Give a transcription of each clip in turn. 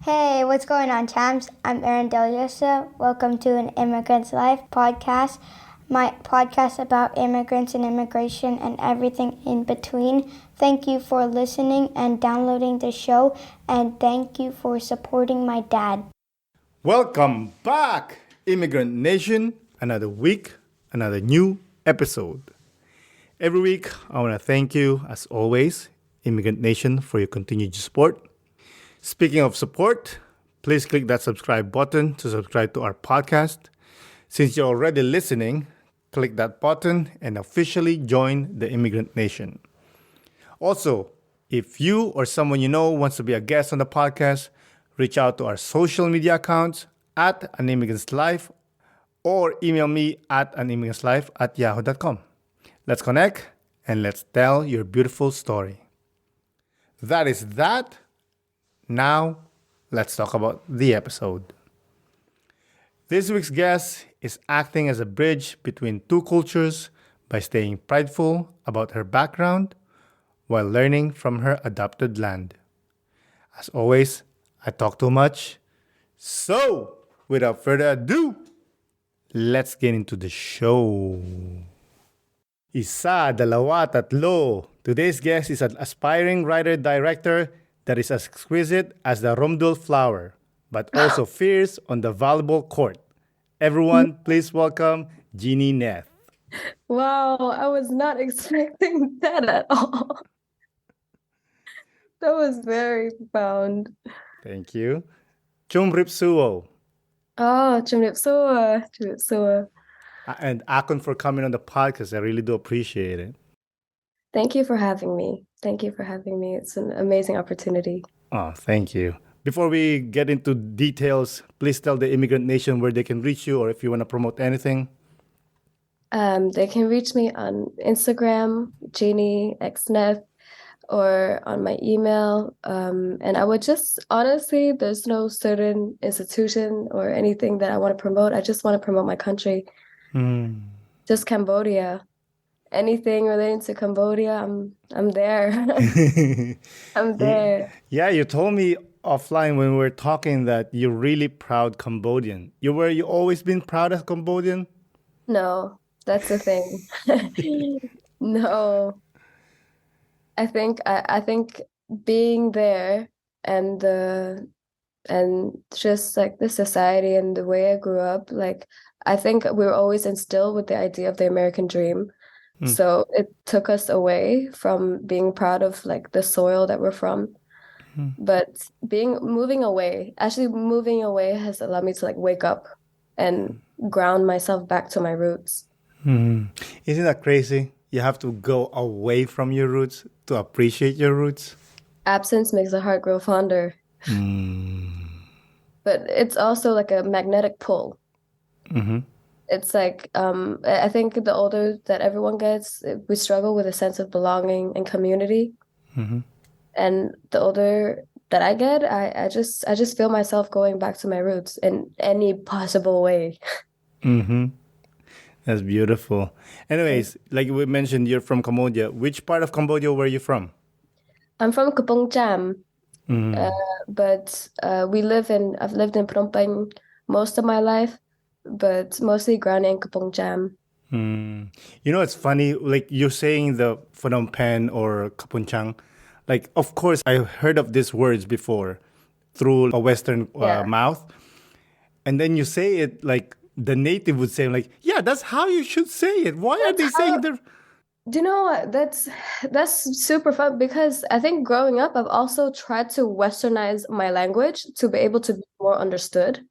Hey, what's going on, champs? I'm Aaron Deliosa. Welcome to an Immigrant's Life podcast, my podcast about immigrants and immigration and everything in between. Thank you for listening and downloading the show, and thank you for supporting my dad. Welcome back, Immigrant Nation. Another week, another new episode. Every week, I want to thank you, as always, Immigrant Nation, for your continued support. Speaking of support, please click that subscribe button to subscribe to our podcast. Since you're already listening, click that button and officially join the Immigrant Nation. Also, if you or someone you know wants to be a guest on the podcast, reach out to our social media accounts at An Immigrant's Life or email me at animmigrantslife@yahoo.com. Let's connect and let's tell your beautiful story. That is that. Now, let's talk about the episode. This week's guest is acting as a bridge between two cultures by staying prideful about her background while learning from her adopted land. As always, I talk too much. So, without further ado, let's get into the show. Isa, dalawa, tatlo. Today's guest is an aspiring writer-director that is as exquisite as the Romdul flower, but also fierce on the volleyball court. Everyone, please welcome Jeannie Neth. Wow, I was not expecting that at all. That was very profound. Thank you. Chumripsuo. Oh, Chumripsua, Chumripsua. And Akon for coming on the podcast. I really do appreciate it. Thank you for having me. Thank you for having me. It's an amazing opportunity. Oh, thank you. Before we get into details, please tell the Immigrant Nation where they can reach you or if you want to promote anything. They can reach me on Instagram, Jeannie x Neth, or on my email. And I would just, honestly, there's no certain institution or anything that I want to promote. I just want to promote my country. Just Cambodia. Anything relating to Cambodia, I'm there. I'm there. Yeah, you told me offline when we were talking that you're really proud Cambodian. You always been proud as Cambodian? No, that's the thing. No. I think being there and just like the society and the way I grew up, like I think we were always instilled with the idea of the American dream. So it took us away from being proud of like the soil that we're from. But moving away has allowed me to like wake up and ground myself back to my roots. Isn't that crazy? You have to go away from your roots to appreciate your roots. Absence makes the heart grow fonder. But it's also like a magnetic pull. It's like, I think the older that everyone gets, we struggle with a sense of belonging and community. And the older that I get, I just feel myself going back to my roots in any possible way. That's beautiful. Anyways, like we mentioned, you're from Cambodia. Which part of Cambodia were you from? I'm from Kapong Cham, but I've lived in Phnom Penh most of my life, but mostly grounded in Kapong Cham. You know, it's funny, like you're saying the Phnom Penh or Kapunchang. Like, of course, I heard of these words before through a Western mouth. And then you say it like the native would say, like, yeah, that's how you should say it. Why are they saying that? Do you know what? That's super fun because I think growing up, I've also tried to Westernize my language to be able to be more understood.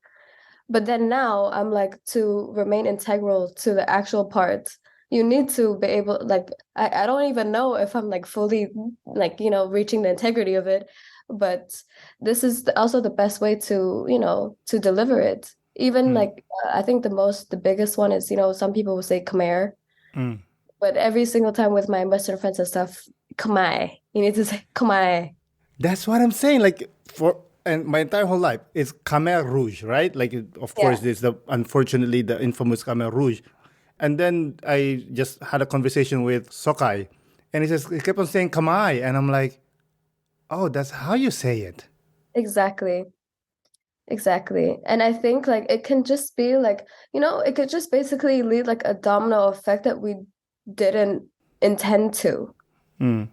But then now I'm like, to remain integral to the actual part, you need to be able, like, I don't even know if I'm like fully like, reaching the integrity of it, but this is also the best way to, to deliver it. Even like, I think the biggest one is, some people will say Khmer, but every single time with my Western friends and stuff, Khmer, you need to say Khmer. That's what I'm saying. Like, and my entire whole life, it's Khmer Rouge, right? Like, of course, there's unfortunately, the infamous Khmer Rouge. And then I just had a conversation with Sokai, and he kept on saying Khmer, and I'm like, oh, that's how you say it. Exactly. Exactly. And I think like it can just be like, it could just basically lead like a domino effect that we didn't intend to. Mm.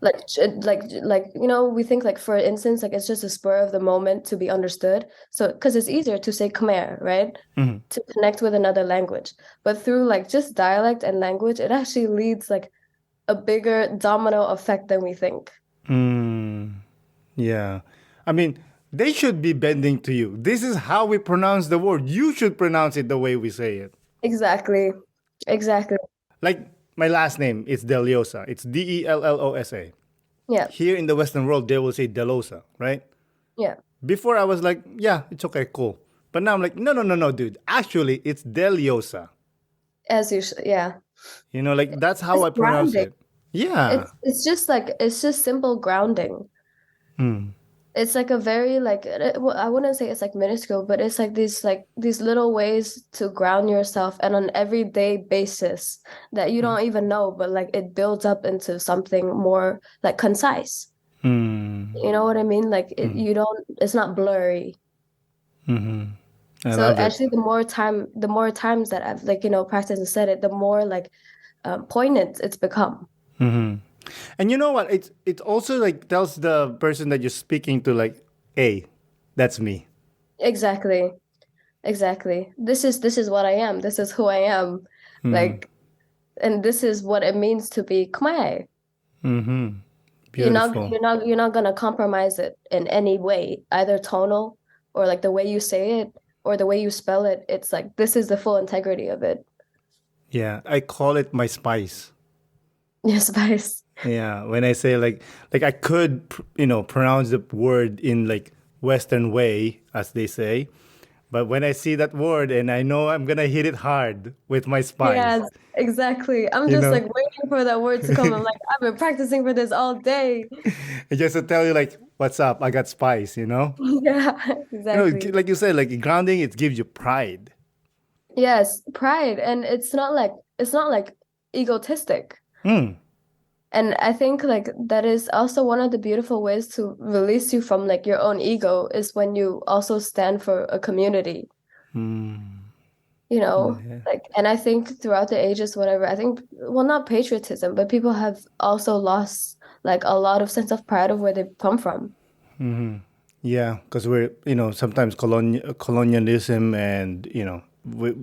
We think like for instance, like it's just a spur of the moment to be understood. So because it's easier to say Khmer, right? Mhm. To connect with another language. But through like just dialect and language, it actually leads like a bigger domino effect than we think. Mm. Yeah. I mean, they should be bending to you. This is how we pronounce the word. You should pronounce it the way we say it. Exactly. Exactly. Like my last name, it's Deliosa. It's Dellosa. Yeah. Here in the Western world, they will say Delosa, right? Yeah. Before I was like, yeah, it's okay, cool. But now I'm like, no, no, no, no, dude. Actually, it's Deliosa. As you should. Yeah. Like that's how It's I pronounce grounding. it. Yeah. It's just simple grounding. Mm. It's like a very like well, I wouldn't say it's like minuscule, but it's like these little ways to ground yourself and on everyday basis that you Mm. don't even know, but like it builds up into something more like concise. Mm. You know what I mean? Like Mm. it's not blurry. Mm-hmm. I So love it. actually the more times that I've like, practiced and said it, the more like poignant it's become. Mm-hmm. And you know what? It also like tells the person that you're speaking to like, hey, that's me. Exactly. Exactly. This is what I am. This is who I am. Mm-hmm. Like, and this is what it means to be Khmer. Mm-hmm. Beautiful. You're not gonna compromise it in any way, either tonal or like the way you say it or the way you spell it. It's like this is the full integrity of it. Yeah, I call it my spice. Yes, Vice. Yeah, when I say like I could pronounce the word in like Western way as they say, but when I see that word and I know I'm gonna hit it hard with my spice, Yes, exactly. I'm you just know, like waiting for that word to come. I'm like, I've been practicing for this all day. just to tell you like what's up, I got spice. Yeah, exactly. Like you said, like grounding, it gives you pride. Yes, pride. And it's not like egotistic. Hmm. And I think like that is also one of the beautiful ways to release you from like your own ego is when you also stand for a community, Hmm. Yeah. like, and I think throughout the ages, whatever, I think, well, not patriotism, but people have also lost like a lot of sense of pride of where they come from. Yeah, because we're sometimes colonialism and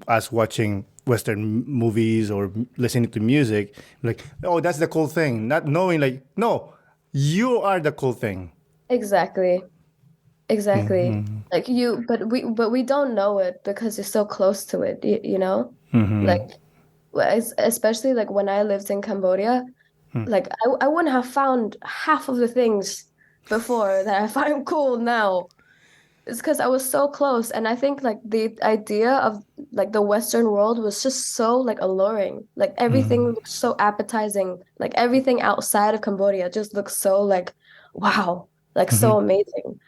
us watching Western movies or listening to music, like oh that's the cool thing, not knowing like no, you are the cool thing. Exactly. Exactly. But we don't know it because you're so close to it, you know? Like, especially like when I lived in Cambodia, like I wouldn't have found half of the things before that I find cool now. It's because I was so close. And I think like the idea of like the Western world was just so like alluring. Like everything looks so appetizing. Like everything outside of Cambodia just looks so like, wow, like so amazing.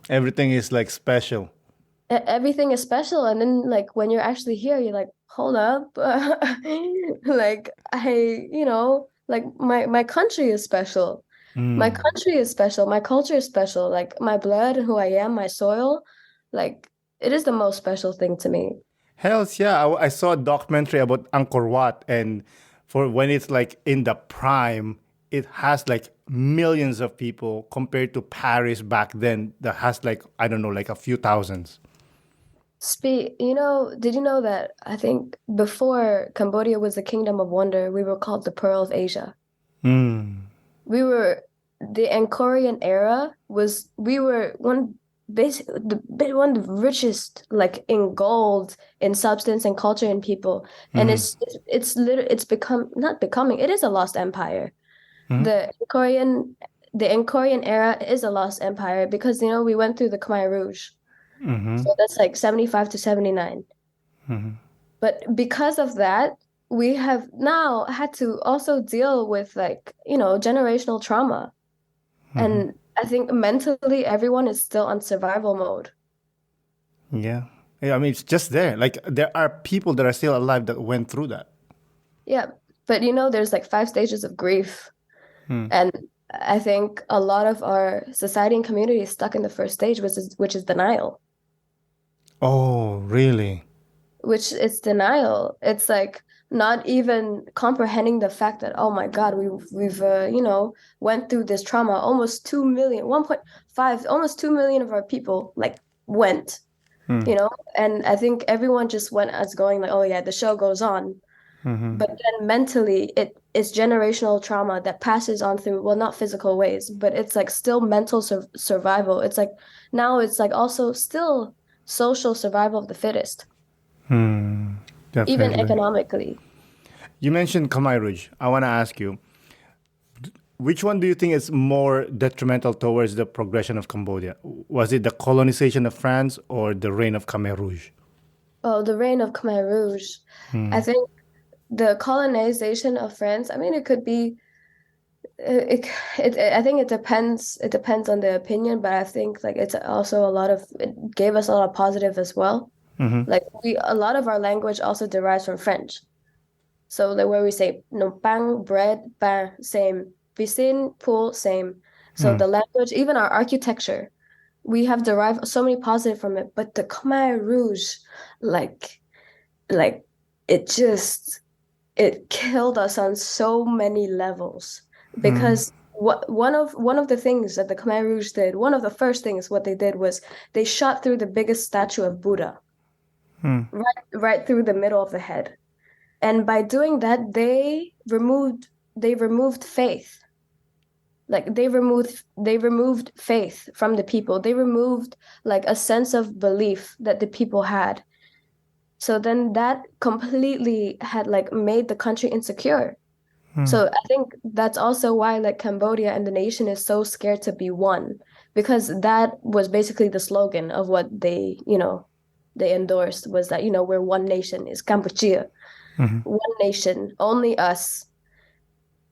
Everything is like special. Everything is special. And then like when you're actually here, you're like, hold up. Like like my country is special. My Mm. country is special. My culture is special. Like my blood, who I am, my soil, like it is the most special thing to me. Hells yeah, I saw a documentary about Angkor Wat, and for when it's like in the prime, it has like millions of people compared to Paris back then that has like I don't know like a few thousands. Did you know that I think before Cambodia was the Kingdom of Wonder, we were called the Pearl of Asia. Mm. We were the Angkorian era was we were one of the richest like in gold, in substance and culture and people. And it's become not becoming, it is a lost empire. The Angkorian era is a lost empire because we went through the Khmer Rouge. So that's like 75 to 79. But because of that, we have now had to also deal with like, generational trauma. And I think mentally everyone is still on survival mode. Yeah. Yeah, I mean it's just there. Like there are people that are still alive that went through that. Yeah. But there's like 5 stages of grief. And I think a lot of our society and community is stuck in the first stage, which is denial. Oh, really? which is denial. It's like not even comprehending the fact that, oh my God, we've went through this trauma. Almost 2 million, 1.5, almost 2 million of our people like went, Hmm. you know, and I think everyone just went as going like, oh yeah, the show goes on. Hmm. But then mentally, it's generational trauma that passes on through, well, not physical ways, but it's like still mental survival. It's like now it's like also still social survival of the fittest, Hmm. even Definitely. economically. You mentioned Khmer Rouge. I want to ask you, which one do you think is more detrimental towards the progression of Cambodia? Was it the colonization of France or the reign of Khmer Rouge? Oh, the reign of Khmer Rouge. I think the colonization of France, I mean, it could be I think it depends. It depends on the opinion, but I think like it's also a lot of it gave us a lot of positive as well. Like we a lot of our language also derives from French. So like where we say no bang, bread, pain, same, piscine, pool, same. So the language, even our architecture, we have derived so many positive from it. But the Khmer Rouge, like like it just it killed us on so many levels because one of the things that the Khmer Rouge did, one of the first things what they did was they shot through the biggest statue of Buddha, right through the middle of the head. And by doing that, they removed faith. Like they removed faith from the people. They removed like a sense of belief that the people had. So then that completely had like made the country insecure. So I think that's also why like Cambodia and the nation is so scared to be one, because that was basically the slogan of what they endorsed was that, we're one nation, is Kampuchea, one nation, only us.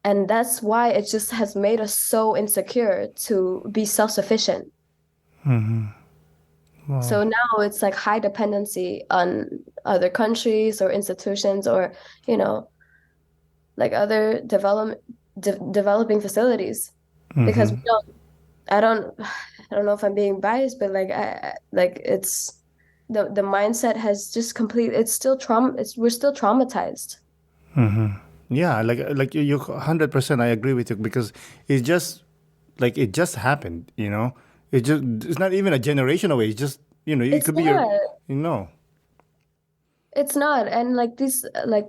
And that's why it just has made us so insecure to be self-sufficient. Wow. So now it's like high dependency on other countries or institutions or, you know, like other developing facilities because we don't I don't I don't know if I'm being biased, but like like it's the mindset has just complete it's still we're still traumatized. Yeah, like you 100%. I agree with you because it's just like it just happened. It's not even a generation away. It's just it It's could be your not. you know. It's not. And like these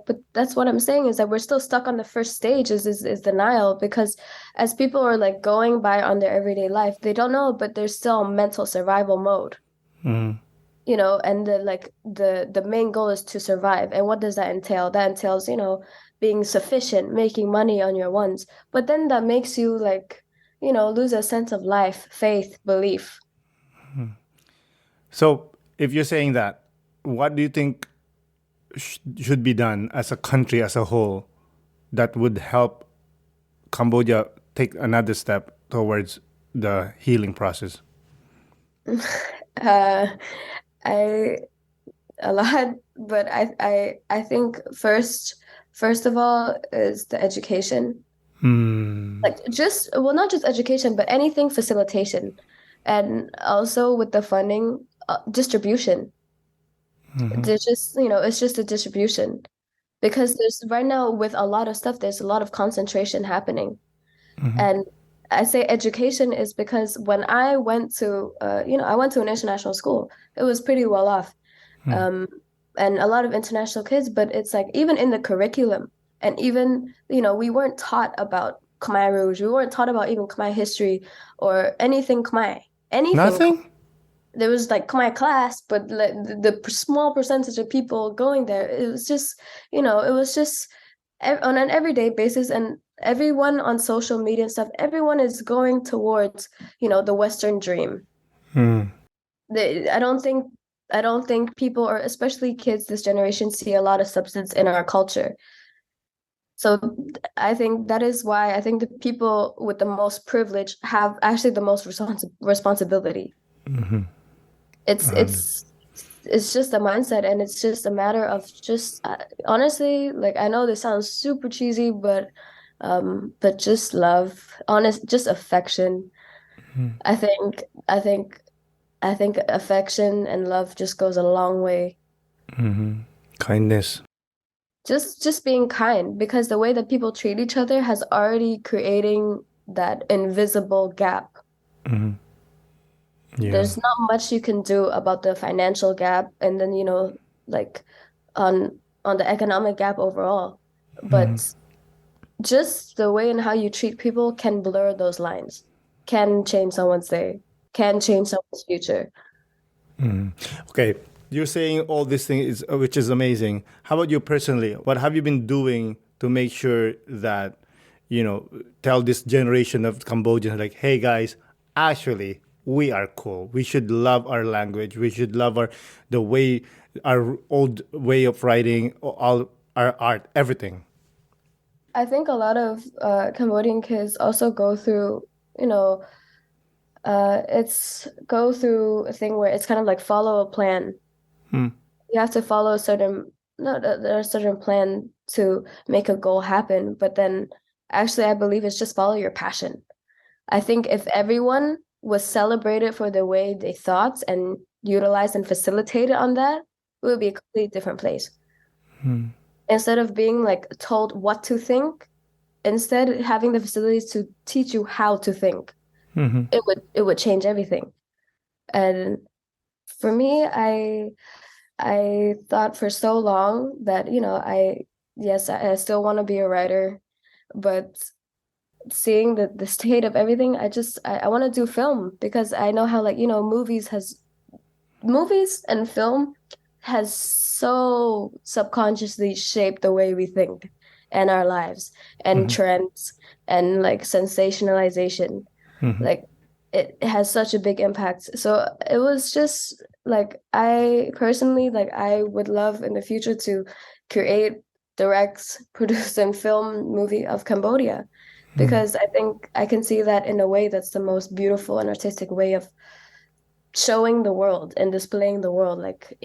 but that's what I'm saying is that we're still stuck on the first stage is denial because as people are like going by on their everyday life, they don't know, but there's still mental survival mode. And the main goal is to survive. And what does that entail? That entails, being sufficient, making money on your ones. But then that makes you like, lose a sense of life, faith, belief. So if you're saying that, what do you think should be done as a country as a whole that would help Cambodia take another step towards the healing process? Uh, I a lot, but I think first of all is the education. Like just well, not just education, but anything facilitation, and also with the funding distribution. There's just, it's just a distribution because there's right now with a lot of stuff, there's a lot of concentration happening. And I say education is because when I went to, I went to an international school. It was pretty well off, um, and a lot of international kids. But it's like even in the curriculum, and even we weren't taught about Khmer Rouge. We weren't taught about even Khmer history or anything Khmer, anything. Nothing. There was like my class, but like the small percentage of people going there, it was just, it was just on an everyday basis, and everyone on social media and stuff, everyone is going towards, the Western dream. I don't think people, or especially kids this generation, see a lot of substance in our culture. So I think that is why I think the people with the most privilege have actually the most responsibility. It's Um, it's it's just a mindset, and it's just a matter of just honestly, like I know this sounds super cheesy, but just love, honest, just affection. I think I think affection and love just goes a long way. Kindness. Just being kind, because the way that people treat each other has already creating that invisible gap. Yeah. There's not much you can do about the financial gap, and then like on the economic gap overall. But just the way and how you treat people can blur those lines, can change someone's day, can change someone's future. Okay, you're saying all these things, which is amazing. How about you personally? What have you been doing to make sure that, tell this generation of Cambodians, like, hey guys, actually, we are cool. We should love our language. We should love the way, our old way of writing, all our art, everything. I think a lot of Cambodian kids also go through, you know, it's go through a thing where it's kind of like follow a plan. You have to follow a certain no, there's a certain plan to make a goal happen, but then actually I believe it's just follow your passion. I think if everyone was celebrated for the way they thought and utilized and facilitated on that, it would be a completely different place. Instead of being like told what to think, instead having the facilities to teach you how to think, it would change everything. And for me, I thought for so long that, I still want to be a writer, but seeing the state of everything, I want to do film, because I know how, like, movies and film has so subconsciously shaped the way we think and our lives and trends and like sensationalization. Like it has such a big impact. So it was just like I personally, like, I would love in the future to create, direct, produce, and film movie of Cambodia, because I think I can see that in a way that's the most beautiful and artistic way of showing the world and displaying the world, like,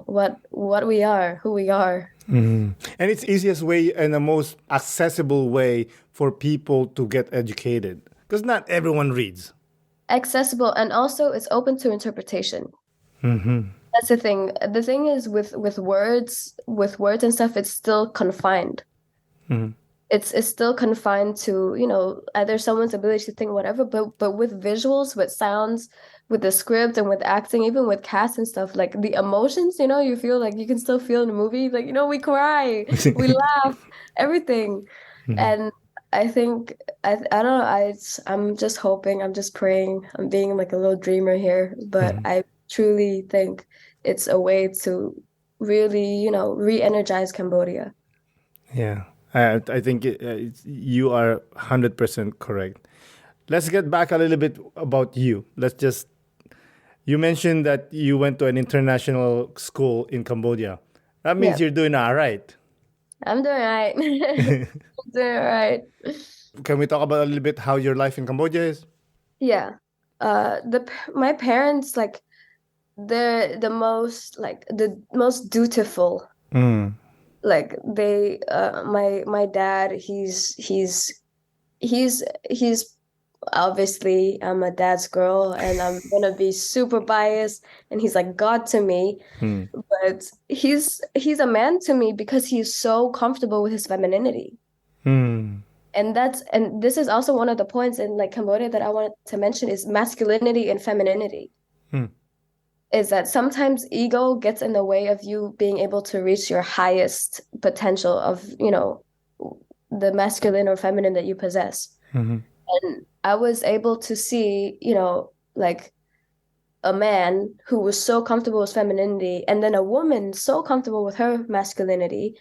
what we are, who we are. And it's easiest way and the most accessible way for people to get educated because not everyone reads. Accessible, and also it's open to interpretation. That's the thing. The thing is with words and stuff, it's still confined. It's still confined to, either someone's ability to think whatever, but with visuals, with sounds, with the script and with acting, even with cast and stuff, like the emotions, you feel like you can still feel in the movie, like, we cry, we laugh, everything. And I think I don't know, I'm just hoping, I'm just praying, I'm being like a little dreamer here, but I truly think it's a way to really, re-energize Cambodia. Yeah, I think you are 100% correct. Let's get back a little bit about you. You mentioned that you went to an international school in Cambodia. That means Yeah, you're doing all right. I'm doing all right. I'm doing all right. Can we talk about a little bit how your life in Cambodia is? Yeah. My parents, like, they're the most dutiful. Like, my dad, he's obviously, I'm a dad's girl and I'm gonna be super biased, and he's like God to me, but he's a man to me because he's so comfortable with his femininity. And this is also one of the points in, like, Cambodia that I wanted to mention, is masculinity and femininity. Is that sometimes ego gets in the way of you being able to reach your highest potential of, the masculine or feminine that you possess. And I was able to see, like, a man who was so comfortable with femininity, and then a woman so comfortable with her masculinity,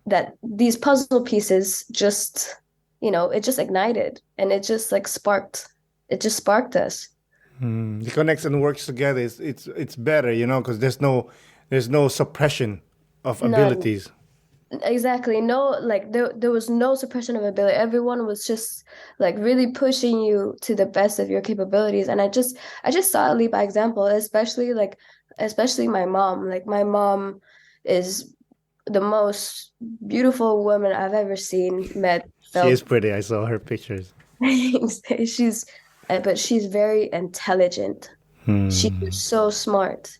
that these puzzle pieces just, it just ignited, and it just like sparked us. It connects and works together. It's better, because there's no suppression of None. abilities. Exactly. No, like there was no suppression of ability. Everyone was just like really pushing you to the best of your capabilities. And I just saw it lead by example, especially my mom. Like, my mom is the most beautiful woman I've ever seen, met, She is felt. pretty. I saw her pictures. She's but she's very intelligent. She was so smart.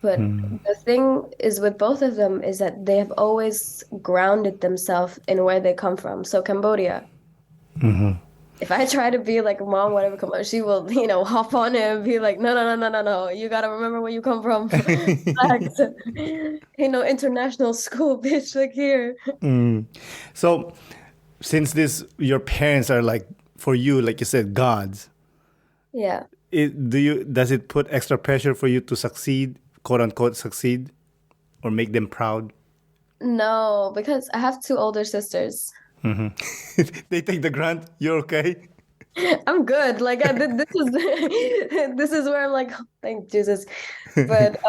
But the thing is with both of them is that they have always grounded themselves in where they come from. So Cambodia, if I try to be like mom, whatever, come on, she will, hop on it and be like, no, no, no, no, no, no. You gotta remember where you come from. Relax. Ain't no international school, bitch, like here. So, since this your parents are like for you, like you said, gods. Yeah. Does it put extra pressure for you to succeed, quote unquote, succeed, or make them proud? No, because I have two older sisters. They take the grunt. You're okay. I'm good. Like this is this is where I'm like, oh, thank Jesus. But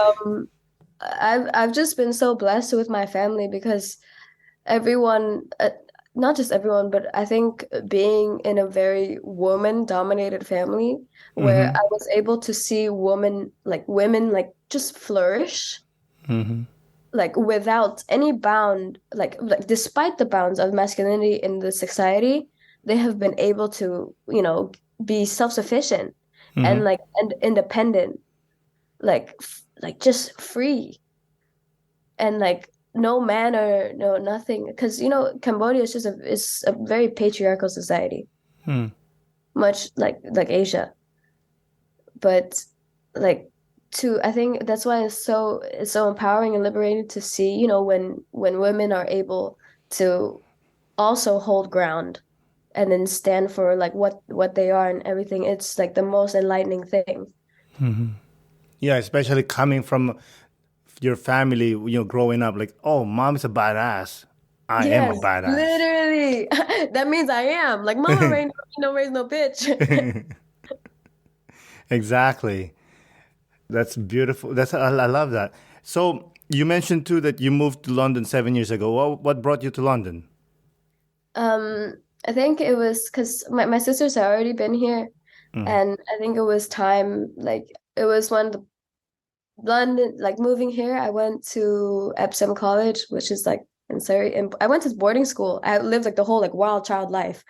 I've just been so blessed with my family because everyone, not just everyone, but I think being in a very woman-dominated family where I was able to see women like just flourish, like without any bound, like despite the bounds of masculinity in the society, they have been able to, be self-sufficient and independent, like just free and like no man or no nothing because Cambodia is just a very patriarchal society, much like Asia, but like to I think that's why it's so empowering and liberating to see when women are able to also hold ground and then stand for like what they are and everything. It's like the most enlightening thing. Yeah, especially coming from your family, growing up, like, oh, mom's a badass. I am a Yes, badass. literally. That means I am. Like mama raised no bitch. Exactly. That's beautiful. I love that. So you mentioned too that you moved to London 7 years ago. What brought you to London? I think it was because my sisters had already been here, and I think it was time, like it was when the London, like moving here, I went to Epsom College, which is like in Surrey, and I went to boarding school. I lived like the whole like wild child life,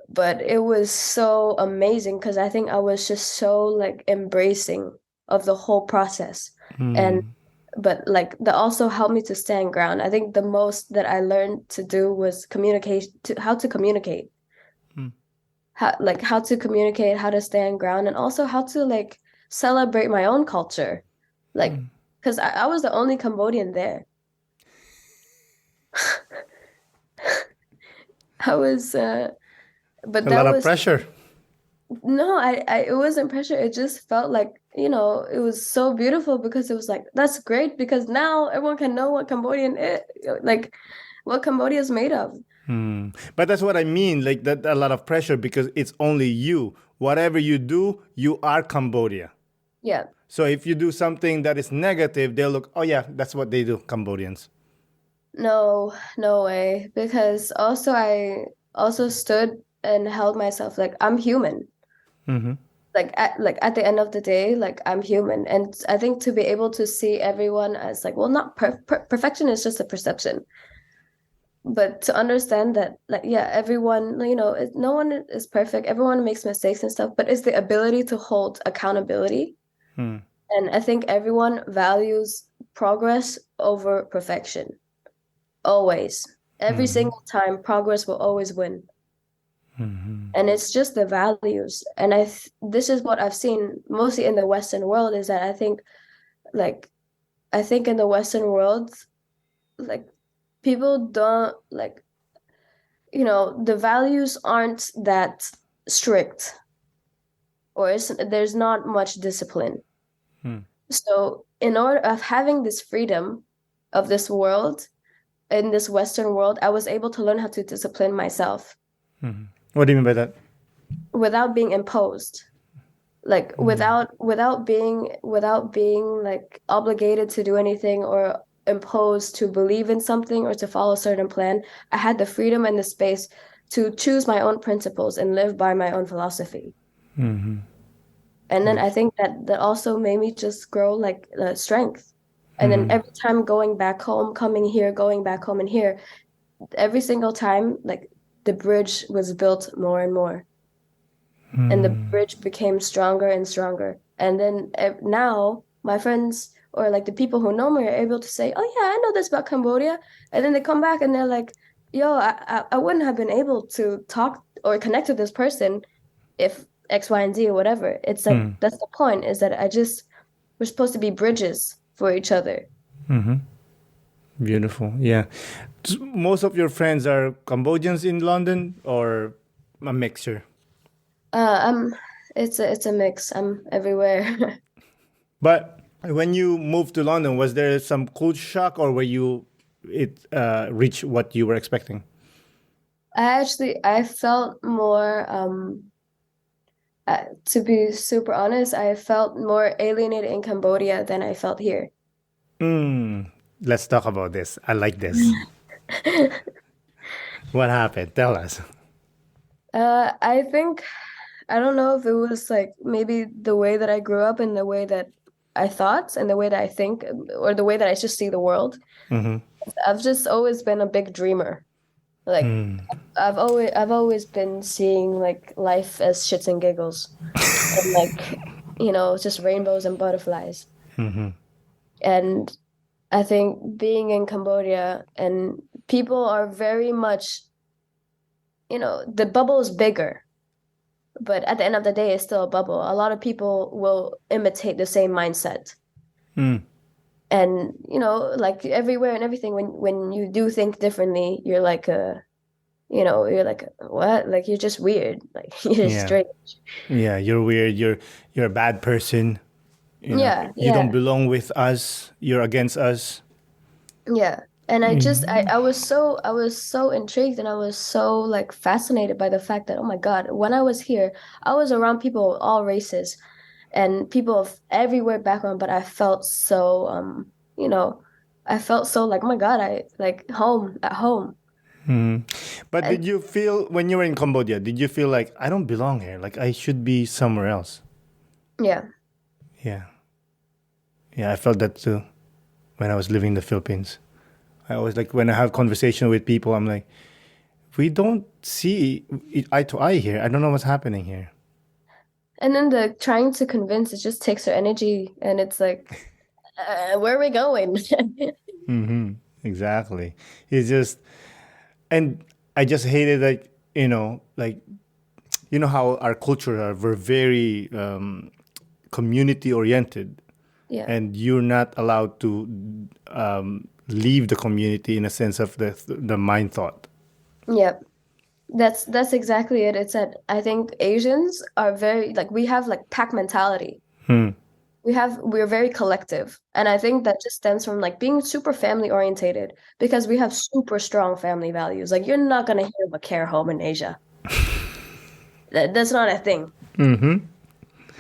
but it was so amazing because I think I was just so like embracing of the whole process. And but like that also helped me to stand ground. I think the most that I learned to do was communication, to how to communicate, how to communicate, how to stand ground, and also how to like celebrate my own culture. Like, because I was the only Cambodian there. I was but A lot that of was pressure. no, it wasn't pressure. It just felt like, it was so beautiful because it was like, that's great because now everyone can know what Cambodian is, like what Cambodia is made of. But that's what I mean. Like that, a lot of pressure because it's only you. Whatever you do, you are Cambodia. Yeah. So if you do something that is negative, they'll look, oh yeah, that's what they do, Cambodians. No, no way. Because also I also stood and held myself like I'm human. Like at the end of the day, like I'm human. And I think to be able to see everyone as like, well, not perfection is just a perception. But to understand that, like, yeah, everyone, no one is perfect. Everyone makes mistakes and stuff, but it's the ability to hold accountability. And I think everyone values progress over perfection. Always. Every single time, progress will always win. And it's just the values. And this is what I've seen mostly in the Western world is that like, I think in the Western world, like, people don't, like, the values aren't that strict or there's not much discipline. So in order of having this freedom of this world, in this Western world, I was able to learn how to discipline myself What do you mean by that? without being imposed, like without being like obligated to do anything or imposed to believe in something or to follow a certain plan. I had the freedom and the space to choose my own principles and live by my own philosophy. And then I think that also made me just grow like strength. And then every time going back home, coming here, going back home and here, every single time, like the bridge was built more and more. and the bridge became stronger and stronger. And then now my friends or like the people who know me are able to say, "Oh yeah, I know this about Cambodia," and then they come back and they're like, "Yo, I wouldn't have been able to talk or connect with this person if X, Y, and Z or whatever." It's like Mm. that's the point, is that we're supposed to be bridges for each other. Beautiful. Yeah. Most of your friends are Cambodians in London or a mixture? I'm it's a mix. I'm everywhere. But when you moved to London, was there some culture shock, or were you it reach what you were expecting? I felt more to be super honest, I felt more alienated in Cambodia than I felt here. Mm, let's talk about this. I like this. What happened? Tell us. I think I don't know if it was like maybe the way that I grew up and the way that I thought and the way that I think or the way that I just see the world. Mm-hmm. I've just always been a big dreamer. Like I've always been seeing like life as shits and giggles and like just rainbows and butterflies. And I think being in Cambodia and people are very much, the bubble is bigger, but at the end of the day, it's still a bubble. A lot of people will imitate the same mindset. Mm. And, like everywhere and everything, when you do think differently, you're like, what? Like you're just weird. Like you're just Yeah. strange. Yeah, you're weird. You're a bad person. Yeah, You don't yeah. belong with us. You're against us. Yeah. And I was so intrigued and I was so like fascinated by the fact that, oh my God, when I was here, I was around people of all races and people of everywhere background, but I felt so you know, I felt so like, oh my God, I like home at home. But And did you feel when you were in Cambodia? Did you feel like I don't belong here? Like I should be somewhere else? yeah. Yeah, yeah, I felt that too when I was living in the Philippines. I always like when I have conversation with people, I'm like, we don't see eye to eye here. I don't know what's happening here. And then the trying to convince, it just takes her energy and it's like, where are we going? Exactly. It's just, and I just hated like like how our culture are we're very community oriented, Yeah. and you're not allowed to leave the community in a sense of the mind thought. Yeah. That's exactly it. It's that I think Asians are very like we have like pack mentality. We're very collective. And I think that just stems from like being super family orientated because we have super strong family values. Like you're not gonna hear of a care home in Asia. That's not a thing.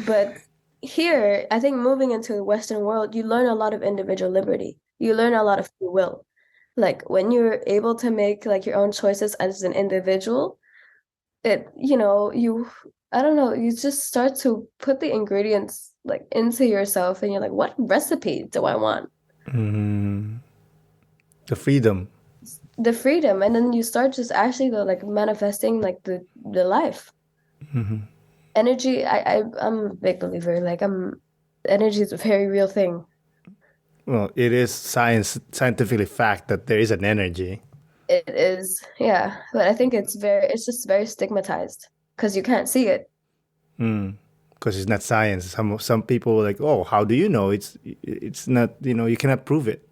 But here, I think moving into the Western world, you learn a lot of individual liberty. You learn a lot of free will. Like when you're able to make like your own choices as an individual, I don't know, you just start to put the ingredients like into yourself and you're like, what recipe do I want? The freedom. The freedom. And then you start just actually like manifesting like the life. Energy, I'm a big believer. Like energy is a very real thing. Well, it is scientifically fact that there is an energy. It is, yeah. But I think it's just very stigmatized because you can't see it. Because it's not science. Some people are like, oh, how do you know? It's not. You cannot prove it.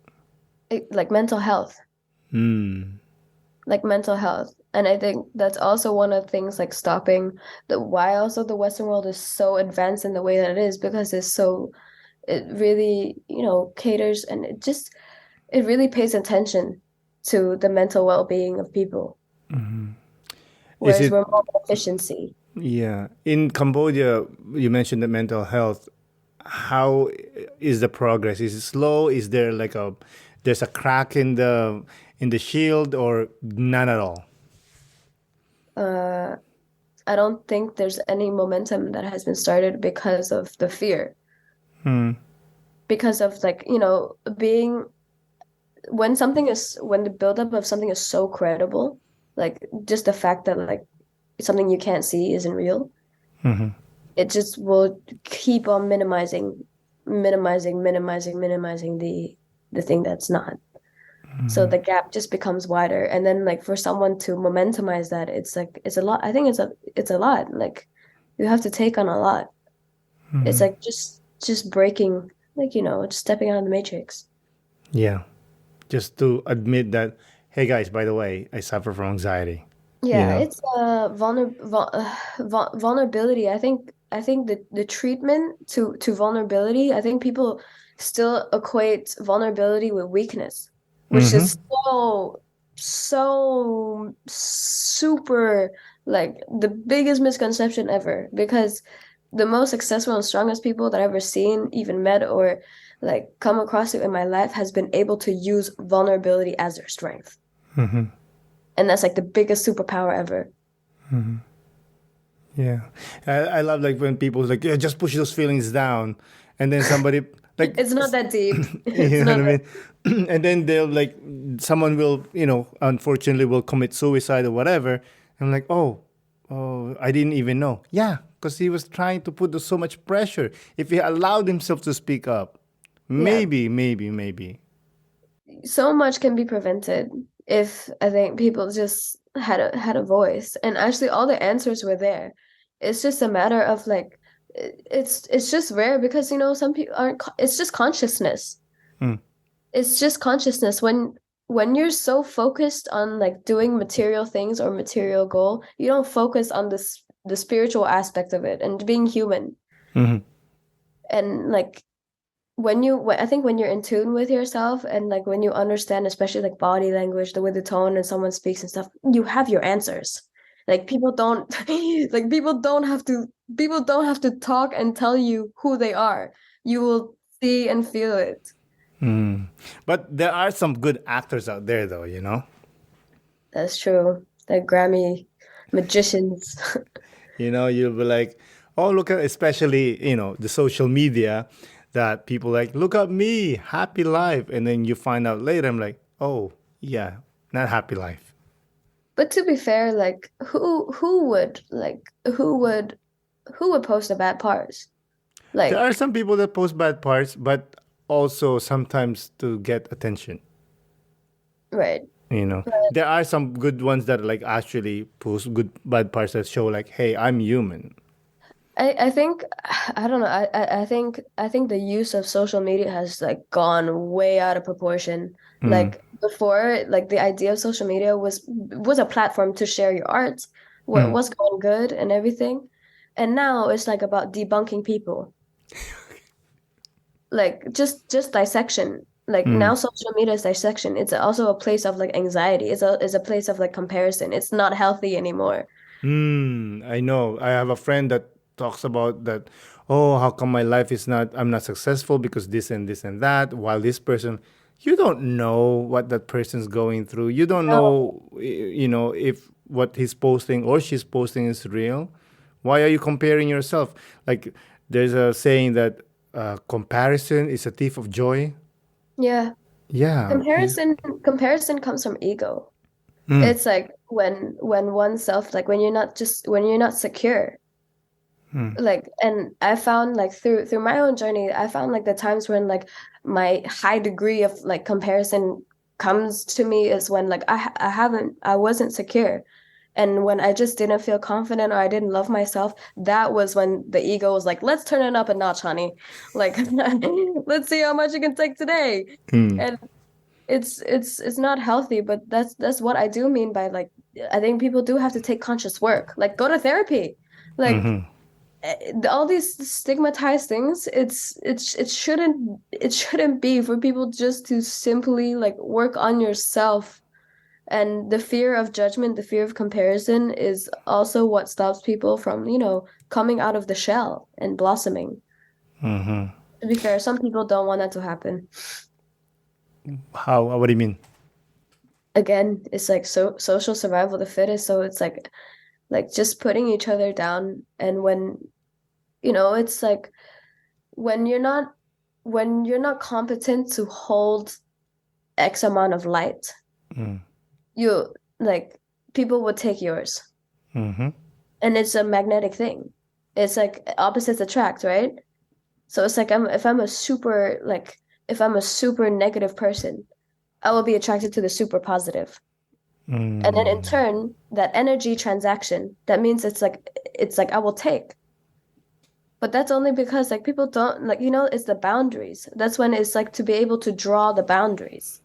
Like mental health. Like mental health. And I think that's also one of the things like stopping why also the Western world is so advanced in the way that it is because it really, caters and it really pays attention to the mental well-being of people. Is Whereas it? we're more about efficiency. Yeah. In Cambodia, you mentioned the mental health. How is the progress? Is it slow? Is there like there's a crack in the shield, or none at all? Uh, I don't think there's any momentum that has been started because of the fear. Because of like, being when the buildup of something is so credible, like just the fact that like something you can't see isn't real, It just will keep on minimizing the thing that's not. So the gap just becomes wider. And then like for someone to momentumize that, it's like it's a lot. I think it's a lot. Like you have to take on a lot. It's like just breaking, like, just stepping out of the matrix. Yeah. Just to admit that, hey guys, by the way, I suffer from anxiety. You Yeah, know? it's vulnerability. I think the treatment to vulnerability, I think people still equate vulnerability with weakness, which Mm-hmm. is so super, like, the biggest misconception ever, because the most successful and strongest people that I've ever seen, even met or like come across it in my life, has been able to use vulnerability as their strength. And that's like the biggest superpower ever. Yeah. I love like when people like, yeah, just push those feelings down. And then somebody like It's not that deep. It's you know not what I that. mean? And then they'll like someone will, unfortunately will commit suicide or whatever. I'm like, oh, I didn't even know. Yeah, because he was trying to put so much pressure. If he allowed himself to speak up, Yeah, maybe. so much can be prevented if I think people just had a voice, and actually all the answers were there. It's just a matter of like it's just rare because some people aren't. It's just consciousness. Mm, It's just consciousness. When you're so focused on like doing material things or material goal, you don't focus on the spiritual aspect of it and being human. mhm. And like I think when you're in tune with yourself and like when you understand, especially like body language, the way the tone and someone speaks and stuff, you have your answers. Like people don't like people don't have to talk and tell you who they are. You will see and feel it. But there are some good actors out there, though, you know? That's true. Like Grammy magicians. You'll be like, oh, look at, especially, the social media that people like, look at me, happy life. And then you find out later, I'm like, oh, yeah, not happy life. But to be fair, like who would post the bad parts? There are Like, some people that post bad parts, but also sometimes to get attention. right. There are some good ones that like actually post good bad parts that show like, hey, I'm human. I think I don't know. I think the use of social media has like gone way out of proportion. Like before, like the idea of social media was a platform to share your art, what's going good and everything. And now it's like about debunking people. Like just dissection. Like now social media is dissection. It's also a place of like anxiety. It's a place of like comparison. It's not healthy anymore. I know. I have a friend that talks about that. Oh, how come my life is not? I'm not successful because this and that. While this person, you don't know what that person's going through. You don't No. know, if what he's posting or she's posting is real. Why are you comparing yourself? Like, there's a saying that comparison is a thief of joy. Yeah. Yeah. Comparison comes from ego. It's like when oneself, like when you're not secure. Like, and I found like through my own journey, I found like the times when like my high degree of like comparison comes to me is when like I wasn't secure. And when I just didn't feel confident or I didn't love myself, that was when the ego was like, let's turn it up a notch, honey. Like, let's see how much you can take today. And it's not healthy, but that's what I do mean by like I think people do have to take conscious work. Like go to therapy. Like all these stigmatized things, it shouldn't be for people just to simply like work on yourself. And the fear of judgment, the fear of comparison is also what stops people from, coming out of the shell and blossoming. To be fair, some people don't want that to happen. How? What do you mean? Again, it's like social survival of the fittest, so it's like just putting each other down. And when it's like when you're not competent to hold X amount of light, you like people would take yours. And it's a magnetic thing. it's like opposites attract, right? So it's like if I'm a super negative person, I will be attracted to the super positive. And then in Mm. turn, that energy transaction, that means it's like I will take. But that's only because like people don't like, it's the boundaries. That's when it's like to be able to draw the boundaries.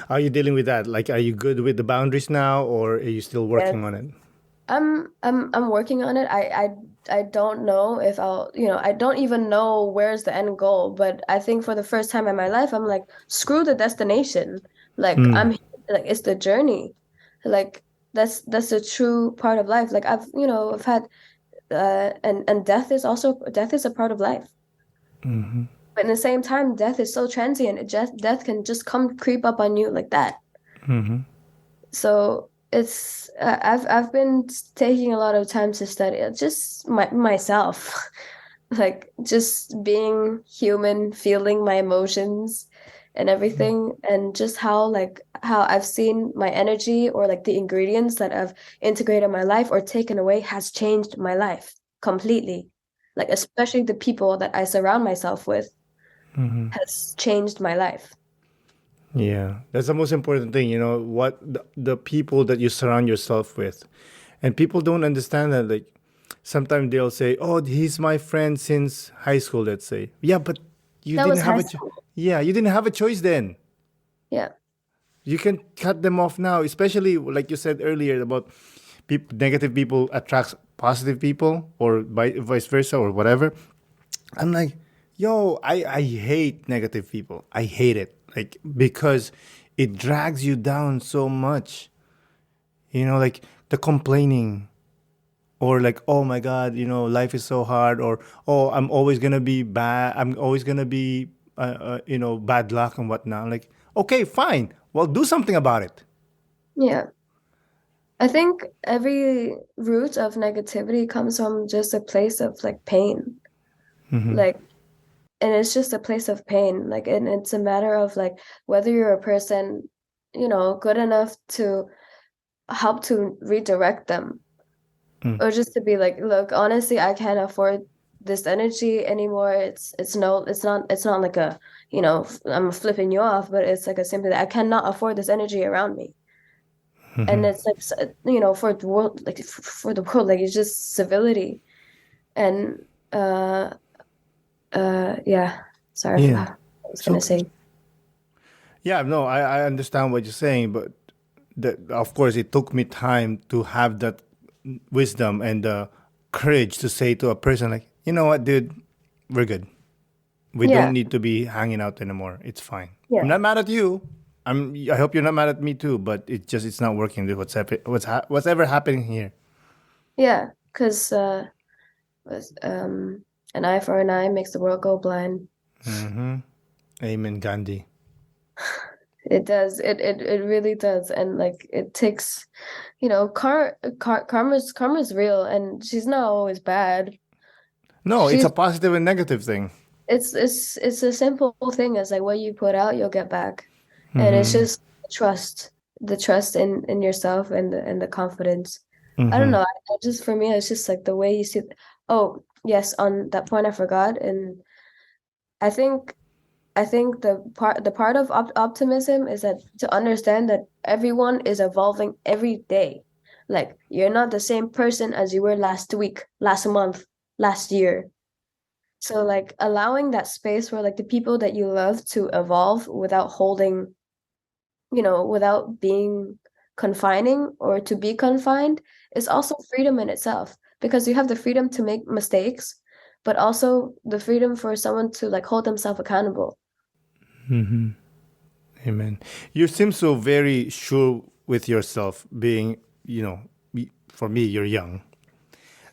Are you dealing with that? Like, are you good with the boundaries now, or are you still Yes. working on it? I'm working on it. I don't know if I don't even know where's the end goal, but I think for the first time in my life, I'm like, screw the destination. Like Mm. like it's the journey. Like that's a true part of life. Like I've had and death is a part of life. But in the same time, death is so transient. Death can just come creep up on you like that. So it's I've been taking a lot of time to study just myself, like just being human, feeling my emotions and everything, and just how I've seen my energy or like the ingredients that I've integrated in my life or taken away has changed my life completely. Like especially the people that I surround myself with has changed my life. Yeah, that's the most important thing. What the people that you surround yourself with, and people don't understand that. Like, sometimes they'll say, "Oh, he's my friend since high school." Let's say, yeah, but you That was didn't have high a, school. yeah, you didn't have a choice then. Yeah. You can cut them off now, especially like you said earlier about negative people attracts positive people, or vice versa, or whatever. I'm like, yo, I hate negative people. I hate it. Like, because it drags you down so much. Like the complaining, or like, oh my God, life is so hard, or oh, I'm always gonna be bad. I'm always gonna be, bad luck and whatnot. Like, okay, fine. Well, do something about it. Yeah. I think every root of negativity comes from just a place of like pain. Like, and it's just a place of pain. Like, and it's a matter of like whether you're a person, good enough to help to redirect them, or just to be like, look, honestly, I can't afford this energy anymore. It's not like I'm flipping you off, but it's like a simply that I cannot afford this energy around me. And it's like for the world, like for the world, like it's just civility and uh yeah, sorry for Yeah. what I was gonna So say. yeah, no, I understand what you're saying, but of course it took me time to have that wisdom and the courage to say to a person like, you know what, dude, we're good. We don't Yeah, need to be hanging out anymore. It's fine. I'm yeah, not mad at you. I hope you're not mad at me too. But it's not working. Dude. What's ever happening here? yeah, because was, an eye for an eye makes the world go blind. Amen, Gandhi. It does. It really does. And like it takes, karma's real, and she's not always bad. No, it's a She's positive and negative thing. it's a simple thing as like what you put out, you'll get back. And it's just trust, the trust in yourself and the confidence. I don't know. I just for me, it's just like the way you see. Oh, yes, on that point, I forgot. And I think the part of optimism is that to understand that everyone is evolving every day. Like you're not the same person as you were last week, last month, last year. So like allowing that space for like the people that you love to evolve without holding, without being confining or to be confined is also freedom in itself because you have the freedom to make mistakes, but also the freedom for someone to like hold themselves accountable. Amen. You seem so very sure with yourself, being, for me, you're young.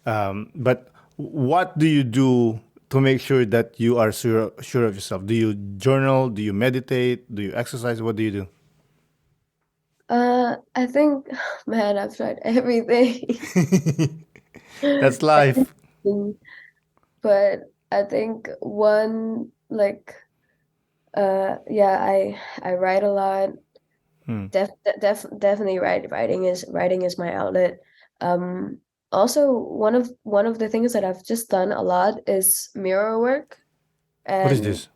But what do you do to make sure that you are sure of yourself? Do you journal? Do you meditate? Do you exercise? What do you do? I think, man, I've tried everything. That's life. Everything. But I think one like yeah, I write a lot. Definitely writing is my outlet. Um Also, one of the things that I've just done a lot is mirror work. What is And this?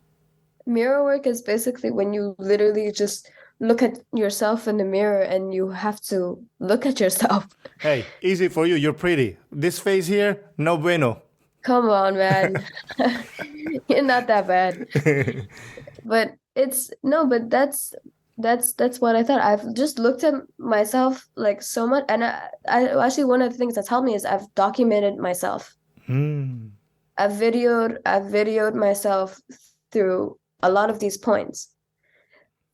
mirror work is basically when you literally just look at yourself in the mirror and you have to look at yourself. Hey, easy for you. You're pretty. This face here, no bueno. Come on, man. You're not that bad. But it's no, but that's what I thought. I've just looked at myself like so much, and I actually one of the things that's helped me is I've documented myself. Hmm. I've videoed myself through a lot of these points.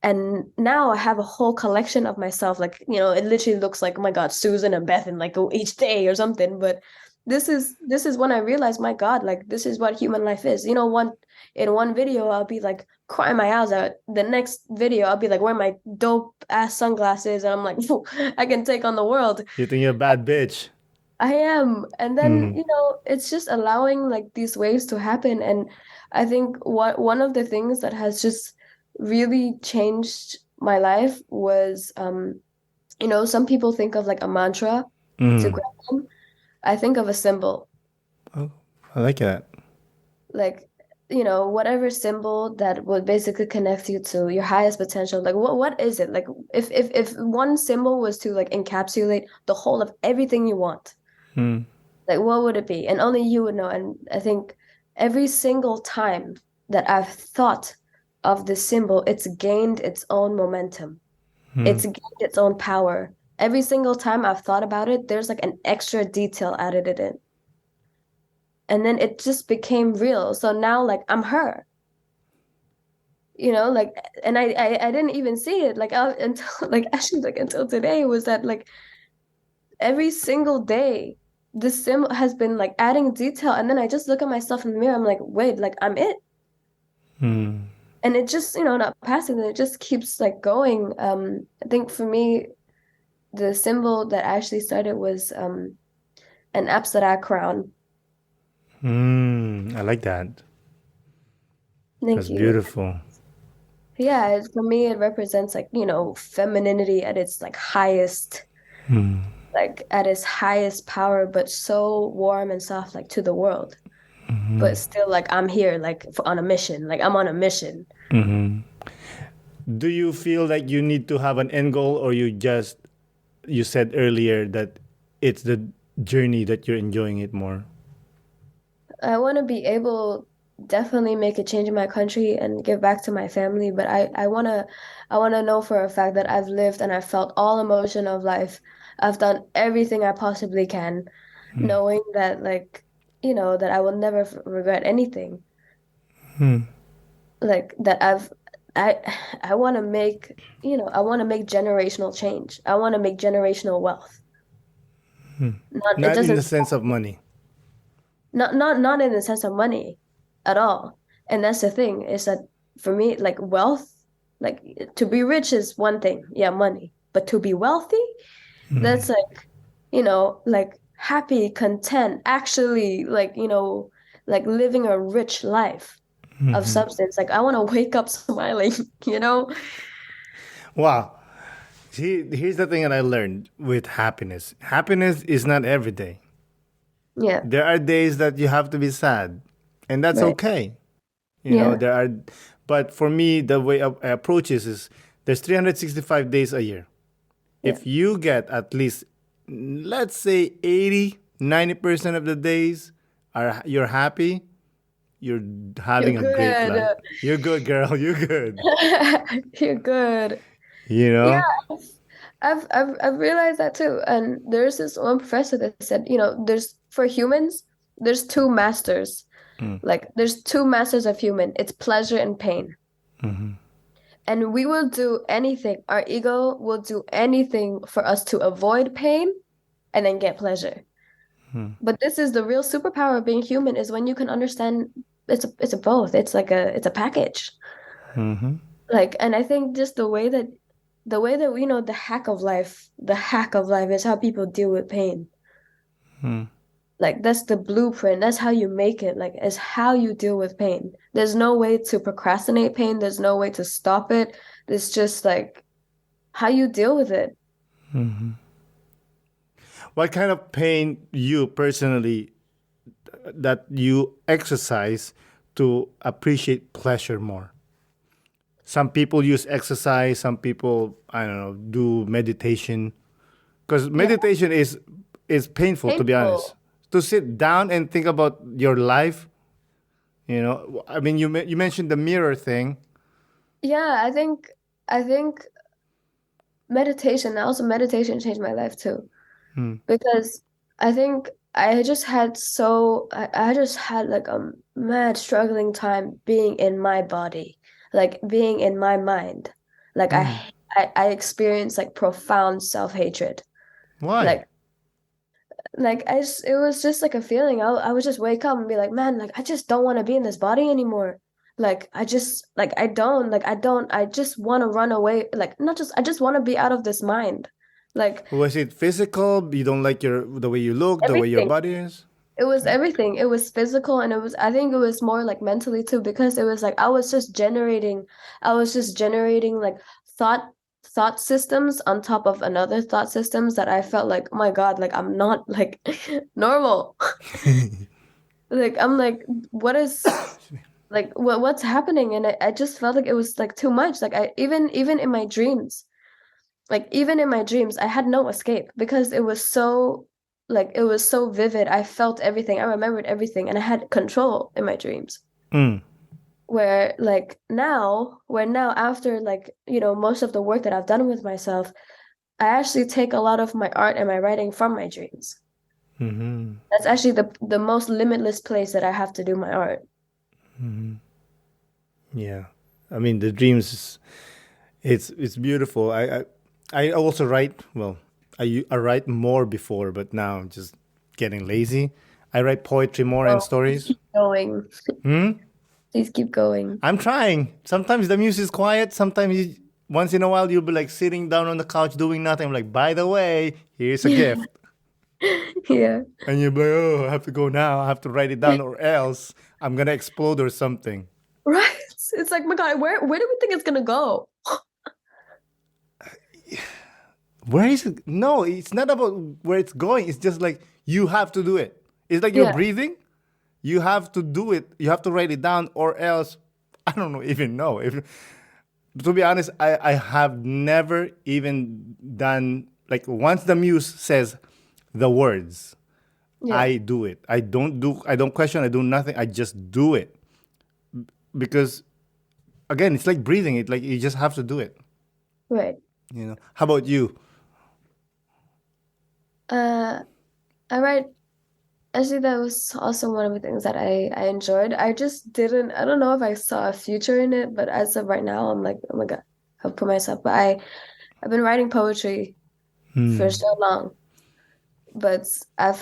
And now I have a whole collection of myself. Like, it literally looks like, oh my God, Susan and Beth in like each day or something. But this is when I realized, my God, like this is what human life is. In one video, I'll be like crying my eyes out. The next video, I'll be like wearing my dope ass sunglasses, and I'm like, "Phew, I can take on the world. You think you're a bad bitch? I am." And then, Hmm. it's just allowing like these waves to happen. And I think one of the things that has just really changed my life was, some people think of like a mantra to Hmm. grab them. I think of a symbol, Oh, I like that. like, whatever symbol that would basically connect you to your highest potential. Like, what is it? Like, if one symbol was to like encapsulate the whole of everything you want, Hmm. like what would it be? And only you would know. And I think every single time that I've thought of this symbol, it's gained its own momentum. Hmm. It's gained its own power. Every single time I've thought about it, there's like an extra detail added in. And then it just became real. So now like I'm her, like, and I didn't even see it like until like actually like until today, was that like every single day this symbol has been like adding detail, and then I just look at myself in the mirror, I'm like, wait, like I'm it. Hmm. And it just, not passing, and it just keeps like going. I think for me, the symbol that actually started was an abstract crown. Hmm. I like that. Thank That's you. beautiful. Yeah, for me it represents like, femininity at its like highest, Hmm. like at its highest power, but so warm and soft, like to the world, but still like I'm here like on a mission, like I'm on a mission. Hmm. Do you feel like you need to have an end goal, or you said earlier that it's the journey that you're enjoying it more? I want to be able definitely make a change in my country and give back to my family, but I want to know for a fact that I've lived and I've felt all emotion of life. I've done everything I possibly can, knowing that like, that I will never regret anything. Hmm. Like that I I want to make, I want to make generational change. I want to make generational wealth. Not it Not in doesn't the sense of money. not in the sense of money at all. And that's the thing, is that for me, like wealth, like to be rich is one thing, yeah, money. But to be wealthy, that's like, like happy, content, actually like, like living a rich life of substance. Like I want to wake up smiling, you know? Wow. See, here's the thing that I learned with happiness. Happiness is not every day. Yeah, There are days that you have to be sad, and that's right. okay. Yeah, There are, but for me, the way I approach this is there's 365 days a year. yeah. If you get at least, let's say 80, 90% of the days you're happy, you're You're having a great good. life. You're good, girl. You're good. You're good. You Yeah, know? I've realized that too. And there's this one professor that said, there's for humans, there's two masters. Like there's two masters of human. It's pleasure and pain. And we will do anything. Our ego will do anything for us to avoid pain and then get pleasure. But this is the real superpower of being human, is when you can understand it's a both. It's a package. Like, and I think just the way that the hack of life is how people deal with pain. Like that's the blueprint. That's how you make it. Like it's how you deal with pain. There's no way to procrastinate pain. There's no way to stop it. It's just like how you deal with it. what kind of pain you personally that you exercise to appreciate pleasure more? Some people use exercise, some people, I don't know, do meditation. Because Yeah, meditation is painful, to be honest. painful. To sit down and think about your life, I mean, you mentioned the mirror thing. Yeah, I think meditation changed my life too. Hmm. Because I think I just had like a mad struggling time being in my body, like being in my mind. Like Hmm. I experienced like profound self-hatred. Why? Like it was just like a feeling. I would just wake up and be like, man, like I just don't want to be in this body anymore. I just want to run away. Like not just I just want to be out of this mind. Like Was it physical? You don't like the way you look, the way your everything. body is? It was everything. It was physical and I think it was more like mentally too, because it was like I was just generating like thought thought systems on top of another thought systems that I felt like, oh my God, like I'm not like normal. Like I'm like, what is like what's happening? And I just felt like it was like too much. Like I even in my dreams, I had no escape because it was so vivid. I felt everything. I remembered everything and I had control in my dreams. Mm. Where now after like, most of the work that I've done with myself, I actually take a lot of my art and my writing from my dreams. Hmm. That's actually the most limitless place that I have to do my art. Yeah. I mean, the dreams, it's beautiful. I also write, well, I write more before, but now I'm just getting lazy. I write poetry more and So please stories. keep going. Hmm? Please keep going. I'm trying. Sometimes the music is quiet. Sometimes once in a while you'll be like sitting down on the couch doing nothing. I'm like, by the way, here's a gift. Yeah. And you're like, oh, I have to go now. I have to write it down or else I'm going to explode or something. Right? It's like, my God, where do we think it's gonna go? Where is it? No, it's not about where it's going. It's just like you have to do it. It's like you're Yeah. breathing. You have to do it. You have to write it down or else I don't know even know. If to be honest, I have never even done like once the muse says the words, Yeah. I do it. I don't question, I do nothing. I just do it. Because again, it's like breathing. It like you just have to do it. Right. How about you? Uh, I write. Actually, that was also one of the things that I enjoyed. I don't know if I saw a future in it, but as of right now, I'm like, oh my God, I've put myself. But I've been writing poetry for Hmm. so long, but I've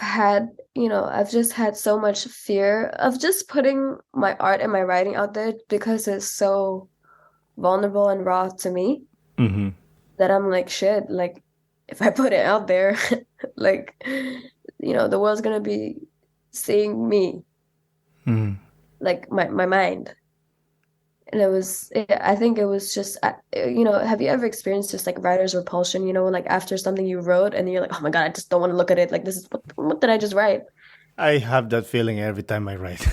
just had so much fear of just putting my art and my writing out there because it's so vulnerable and raw to me Mm-hmm. that I'm like, shit, like if I put it out there, like, the world's gonna be seeing me, Mm. like my mind. And I think it was just, have you ever experienced just like writer's repulsion, like after something you wrote and you're like, oh my God, I just don't want to look at it. Like, this is what did I just write? I have that feeling every time I write.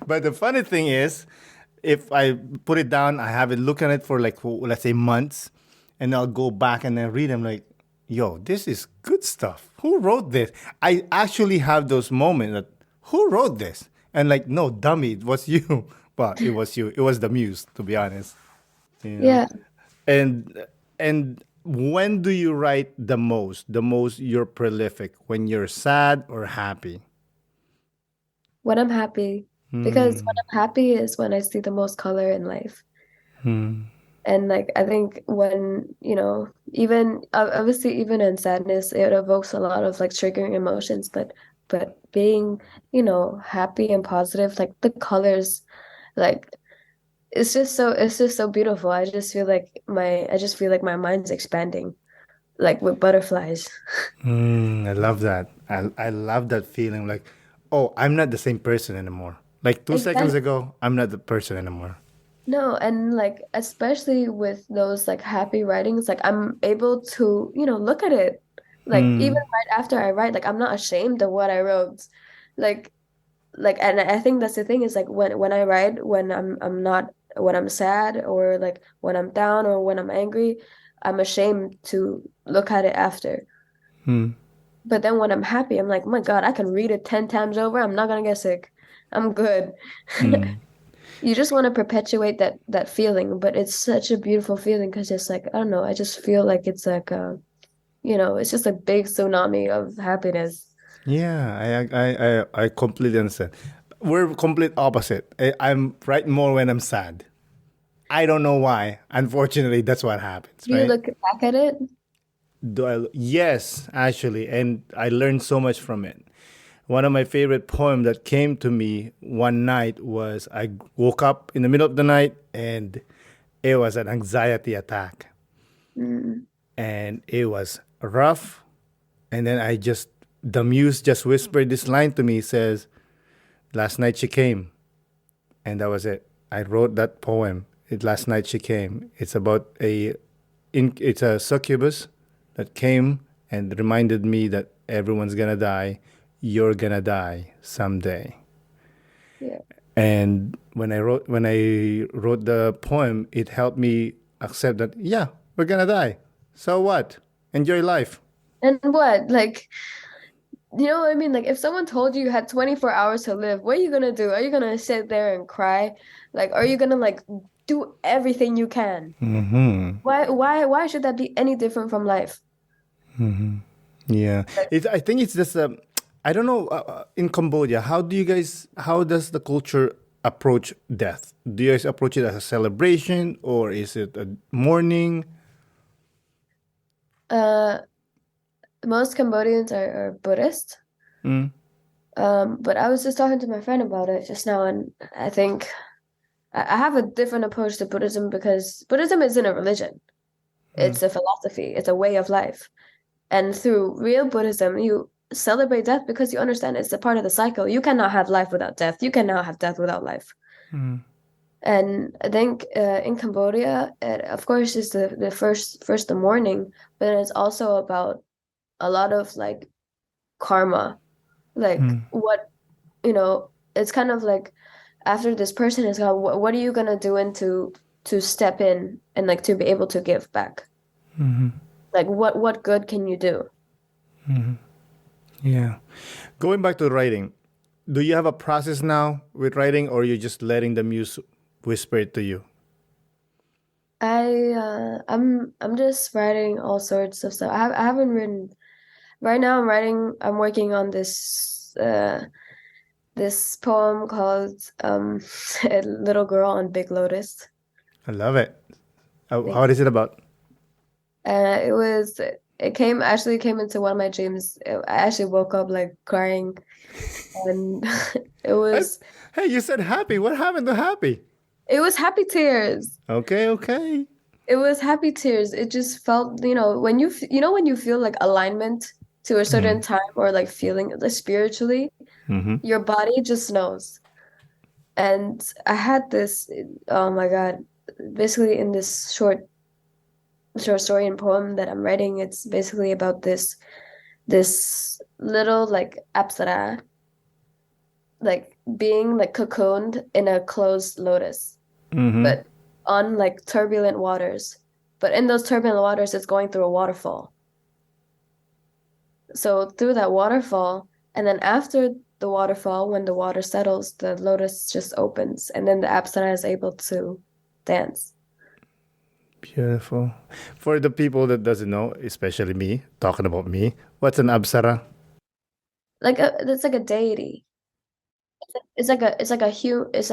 But the funny thing is, if I put it down, I haven't looked at it for like let's say months, and I'll go back and then read. I'm like, yo, this is good stuff. Who wrote this? I actually have those moments that who wrote this? And like, no, dummy, it was you. But it was you. It was the muse, to be honest. You know. Yeah. And and when do you write the most? The most you're prolific when you're sad or happy. When I'm happy, because when Hmm. I'm happy is when I see the most color in life. Hmm. And like I think when, even obviously even in sadness, it evokes a lot of like triggering emotions, but being, happy and positive, like the colors, like it's just so beautiful. I just feel like my mind's expanding, like with butterflies. I love that. I love that feeling. Like, oh, I'm not the same person anymore. Like 2 seconds Exactly. ago, I'm not the person anymore. No, and like especially with those like happy writings, like I'm able to, look at it. Like even Hmm. right after I write, like I'm not ashamed of what I wrote. Like and I think that's the thing is like when I write, when I'm not when I'm sad or like when I'm down or when I'm angry, I'm ashamed to look at it after. Hmm. But then when I'm happy, I'm like, oh my God, I can read it 10 times over. I'm not gonna get sick. I'm good. Hmm. You just want to perpetuate that feeling, but it's such a beautiful feeling because it's like, I don't know, I just feel like it's like it's just a big tsunami of happiness. Yeah, I completely understand. We're complete opposite. I'm right more when I'm sad. I don't know why. Unfortunately, that's what happens, Do you right? look back at it? Yes, actually, and I learned so much from it. One of my favorite poems that came to me one night was I woke up in the middle of the night and it was an anxiety attack Mm, and it was rough. And then the muse just whispered this line to me, says, last night she came. And that was it. I wrote that poem. Last night she came. It's a succubus that came and reminded me that everyone's gonna die. You're gonna die someday. yeah. And when I wrote the poem, it helped me accept that yeah, we're gonna die. So what? Enjoy life. And what? Like, you know what I mean? Like, if someone told you you had 24 hours to live, what are you gonna do? Are you gonna sit there and cry? Like, are you gonna like do everything you can? Hmm. Why should that be any different from life? Yeah, Like, I think it's just I don't know. In Cambodia, how does the culture approach death? Do you guys approach it as a celebration or is it a mourning? uh, most Cambodians are Buddhist. Mm. But I was just talking to my friend about it just now, and I think I have a different approach to Buddhism because Buddhism isn't a religion. Mm. It's a philosophy, it's a way of life. And through real Buddhism, you celebrate death because you understand it's a part of the cycle. You cannot have life without death. You cannot have death without life. Mm. And I think in Cambodia, it, of course, is the first the mourning, but it's also about a lot of like karma, like Mm. it's kind of like after this person is gone, what are you gonna do to step in and like to be able to give back? Like what good can you do? Yeah. Going back to writing, do you have a process now with writing, or you're just letting the muse whisper it to you? I'm just writing all sorts of stuff. I haven't written right now. I'm working on this poem called A Little Girl on Big Lotus. I love it. Thank What is it about? it came into one of my dreams. I actually woke up like crying and it I, was hey, you said happy. What happened to happy? it was happy tears. Okay, okay. It was happy tears. It just felt, when when you feel like alignment to a certain time or like feeling like spiritually, Mm-hmm. your body just knows. And I had this, oh my God, basically in this short story and poem that I'm writing, it's basically about this little like apsara, like being like cocooned in a closed lotus, Mm-hmm. but on like turbulent waters. But in those turbulent waters, it's going through a waterfall. So through that waterfall, and then after the waterfall, when the water settles, the lotus just opens, and then the apsara is able to dance. Beautiful. For the people that doesn't know, especially me, talking about me, what's an absara? It's like a deity. It's like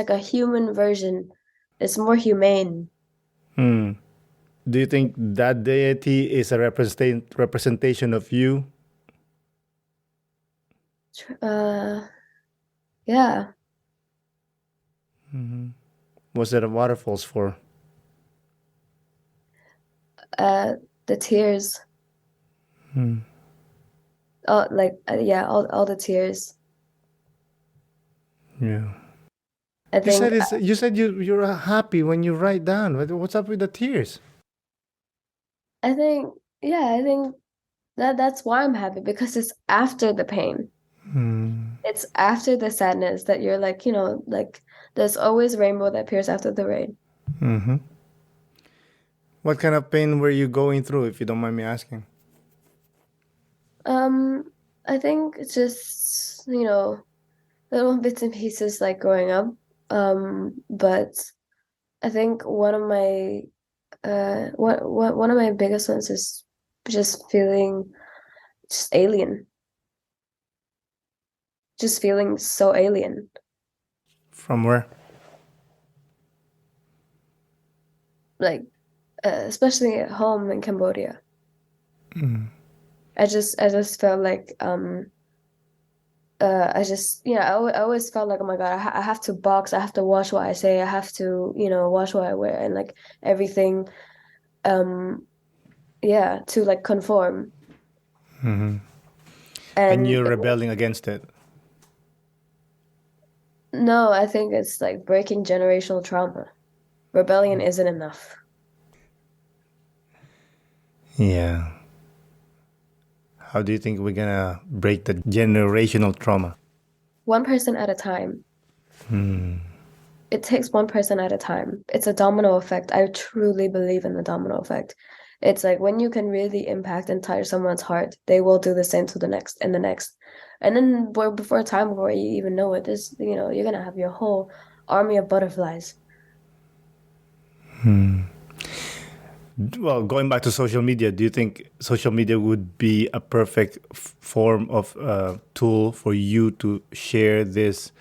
a human version. It's more humane. Hmm. Do you think that deity is a representation of you? Uh, yeah. What's that waterfalls for? Uh, the tears. Oh, like yeah, all the tears. Yeah. I think You said you're happy when you write down. What's up with the tears? I think yeah, I think that's why I'm happy because it's after the pain. Hmm. It's after the sadness that you're like, like there's always rainbow that appears after the rain. Mm-hmm. What kind of pain were you going through, if you don't mind me asking? Um, I think it's just, little bits and pieces like growing up. But I think one of my biggest ones is just feeling just alien, just feeling so alien. From where? Like especially at home in Cambodia. I just felt like I just I always felt like, oh my God, I have to box, I have to watch what I say, I have to watch what I wear and like everything um yeah, to like conform. And And you're rebelling against it. no, I think it's like breaking generational trauma. Rebellion isn't enough. Yeah. How do you think we're gonna break the generational trauma? One person at a time. It takes one person at a time. It's a domino effect. I truly believe in the domino effect. It's like when you can really impact and touch someone's heart, they will do the same to the next and the next. And then before time before you even know it, you're gonna have your whole army of butterflies. Well, going back to social media, do you think social media would be a perfect form of tool for you to share this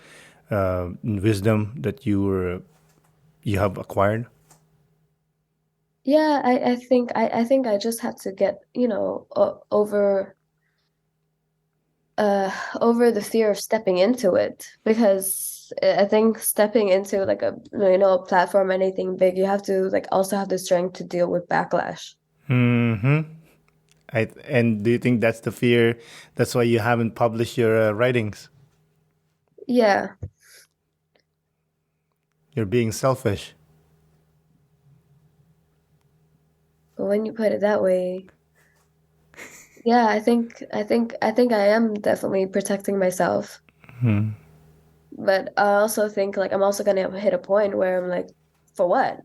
wisdom that you have acquired? Yeah, I think I just have to get, over the fear of stepping into it because I think stepping into like a platform, anything big, you have to like also have the strength to deal with backlash. Hmm. And do you think that's the fear? That's why you haven't published your writings. Yeah, You're being selfish. but when you put it that way, yeah, I think I am definitely protecting myself. But I also think like I'm also gonna hit a point where I'm like, for what?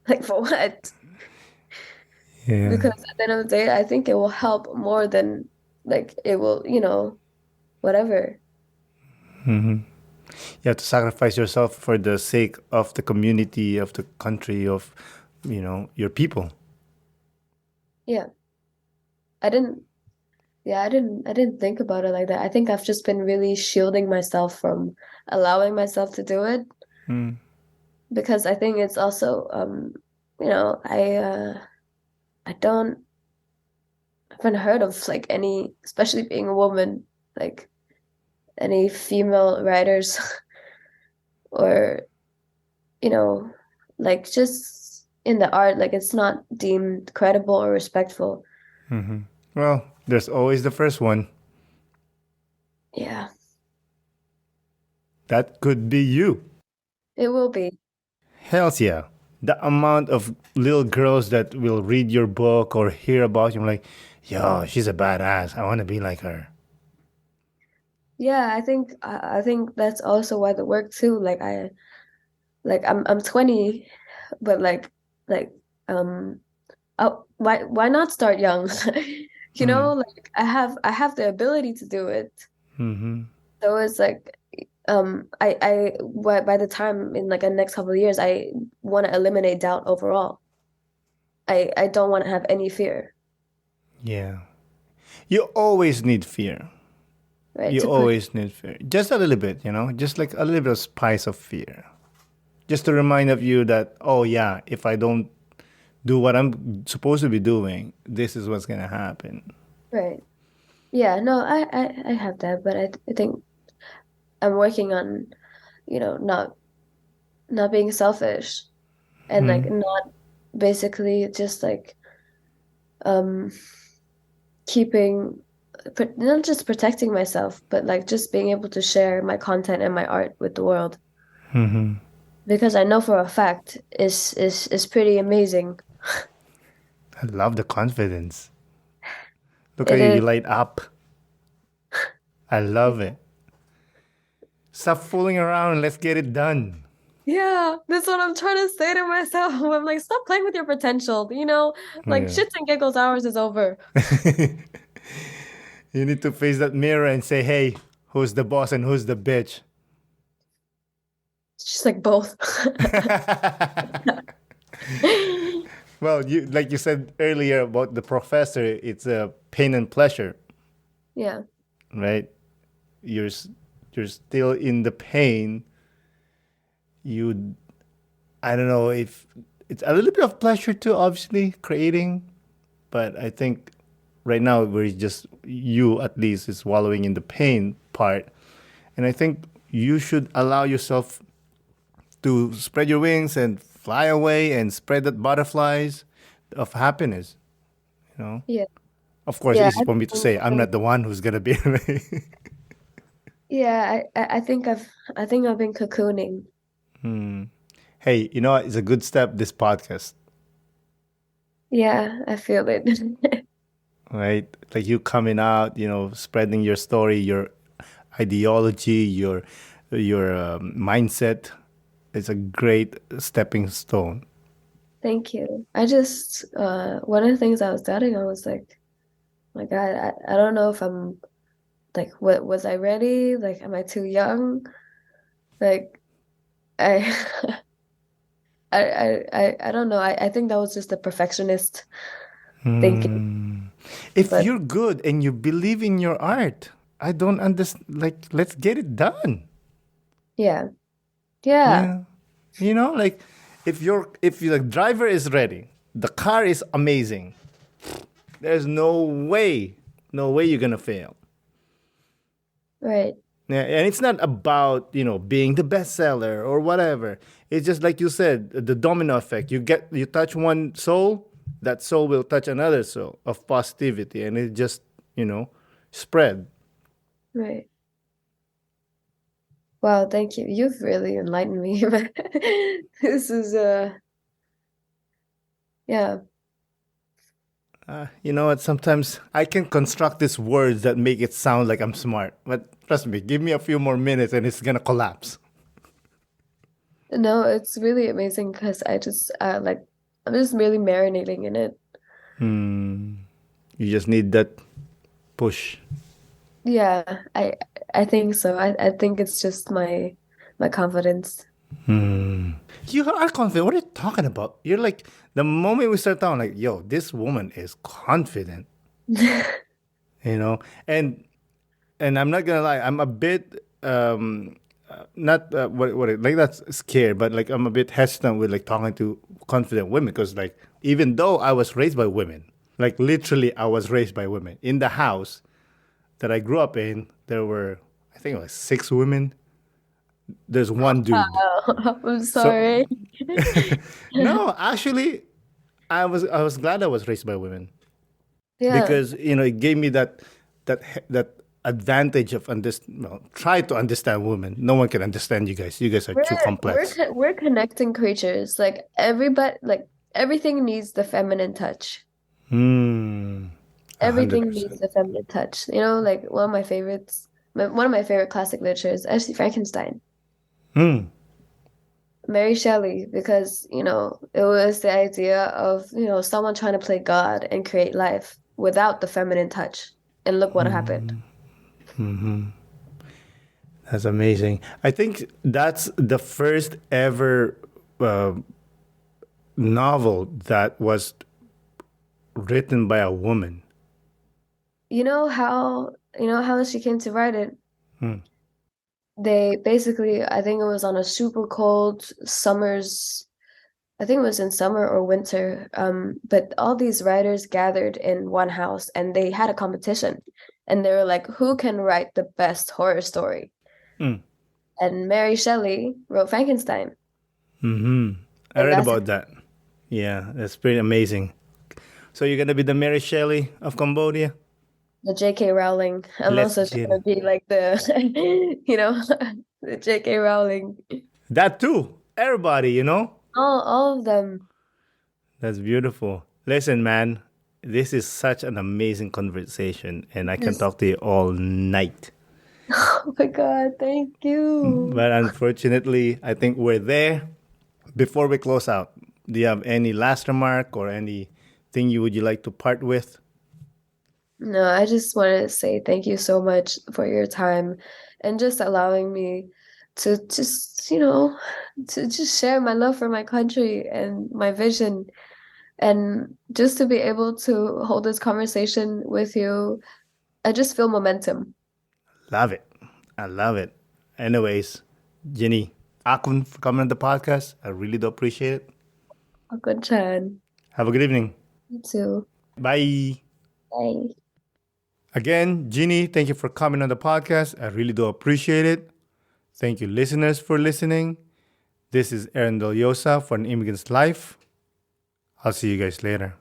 Like for what? Yeah. Because at the end of the day, I think it will help more than like it will, whatever. You have to sacrifice yourself for the sake of the community, of the country, of your people. Yeah. I didn't I didn't think about it like that. I think I've just been really shielding myself from allowing myself to do it because I think it's also you know, I don't I haven't heard of like any, especially being a woman, like any female writers or you know, like just in the art, like it's not deemed credible or respectful. Well, there's always the first one. Yeah, That could be you. it will be. Hells yeah. The amount of little girls that will read your book or hear about you, I'm like, yo, she's a badass. I want to be like her. Yeah, I think that's also why the work too. I'm 20, but like um why not start young? Like I have the ability to do it. So it's like by the time in like the next couple of years I want to eliminate doubt overall. I don't want to have any fear, Yeah. You always need fear. right? You To push. always need fear. Just a little bit, just like a little bit of spice of fear. Just to remind of you that, oh yeah, if I don't do what I'm supposed to be doing, this is what's gonna happen. Right. Yeah, no, I have that, but I think I'm working on, not being selfish and like not basically just like um keeping not just protecting myself, but like just being able to share my content and my art with the world. Because I know for a fact is pretty amazing. I love the confidence. Look at It you, is. you light up. I love it. Stop fooling around and let's get it done. Yeah, that's what I'm trying to say to myself. I'm like, stop playing with your potential. Like Yeah. shits and giggles hours is over. You need to face that mirror and say, hey, who's the boss and who's the bitch? It's just like both. Well, you like you said earlier about the professor, it's a pain and pleasure, Yeah. right? You're s- you're still in the pain. You, I don't know if it's a little bit of pleasure too, obviously creating, but I think right now we're just you at least is wallowing in the pain part, and I think you should allow yourself to spread your wings and fly away and spread that butterflies of happiness. You know, Yeah. of course, Yeah. easy for me to say. I'm not the one who's gonna be. Yeah, I think I've been cocooning. Hey, you know what? It's a good step. This podcast, Yeah, I feel it. right? Like you coming out, spreading your story, your ideology, your mindset. It's a great stepping stone. Thank you. I just one of the things I was doubting, I was like, my God, I don't know if I'm like what was I ready? Like, am I too young? Like I I don't know. I think that was just a perfectionist thinking. If But you're good and you believe in your art, I don't understand. Like, let's get it done. yeah. Yeah. Yeah, like if the driver is ready, the car is amazing. There's no way you're gonna fail. Right. Yeah, and it's not about being the bestseller or whatever. It's just like you said, the domino effect. You touch one soul, that soul will touch another soul of positivity, and it just spread. Right. Wow, thank you. You've really enlightened me. This is yeah. You know what? Sometimes I can construct these words that make it sound like I'm smart, but trust me, give me a few more minutes and it's gonna collapse. No, it's really amazing because I just like I'm just really marinating in it. You just need that push. Yeah, I think so. I think it's just my confidence. You are confident. What are you talking about? You're like the moment we start down, like, yo, this woman is confident, you know. And I'm not gonna lie, I'm a bit not like that's scared, but like I'm a bit hesitant with like talking to confident women because like even though I was raised by women, like literally I was raised by women in the house that I grew up in. There were I think it was 6 women. There's one dude. Oh, I'm So sorry. no, actually, I was glad I was raised by women Yeah, because it gave me that advantage of try to understand women. No one can understand you guys. You guys are we're too complex. we're connecting creatures. Like everybody, like everything needs the feminine touch. Hmm. a hundred Everything needs percent. the feminine touch. Like one of my favorites, one of my favorite classic literature is actually Frankenstein. Hmm. Mary Shelley, because, it was the idea of, someone trying to play God and create life without the feminine touch. And look what happened. That's amazing. I think that's the first ever uh, novel that was written by a woman. You know how she came to write it? They basically, I think it was on a super cold summer's, I think it was in summer or winter. But all these writers gathered in one house and they had a competition. And they were like, who can write the best horror story? And Mary Shelley wrote Frankenstein. I And read that's about that. Yeah, that's pretty amazing. So you're gonna be the Mary Shelley of Cambodia? the J.K. Rowling. I'm Let's also get trying it. to be like the, the J.K. Rowling. That too. Everybody, you know? All of them. That's beautiful. Listen, man, this is such an amazing conversation, and I can Yes. talk to you all night. Oh my God, thank you. But unfortunately, I think we're there. Before we close out, do you have any last remark or anything you would you like to part with? No, I just wanted to say thank you so much for your time and just allowing me to just, to just share my love for my country and my vision and just to be able to hold this conversation with you. I just feel momentum. Love it. I love it. Anyways, Jenny, Akun for coming on the podcast. I really do appreciate it. A good Chan. Have a good evening. You too. Bye. Bye. Again, Jeannie, thank you for coming on the podcast. I really do appreciate it. Thank you, listeners, for listening. This is Aaron Del Yosa for An Immigrant's Life. I'll see you guys later.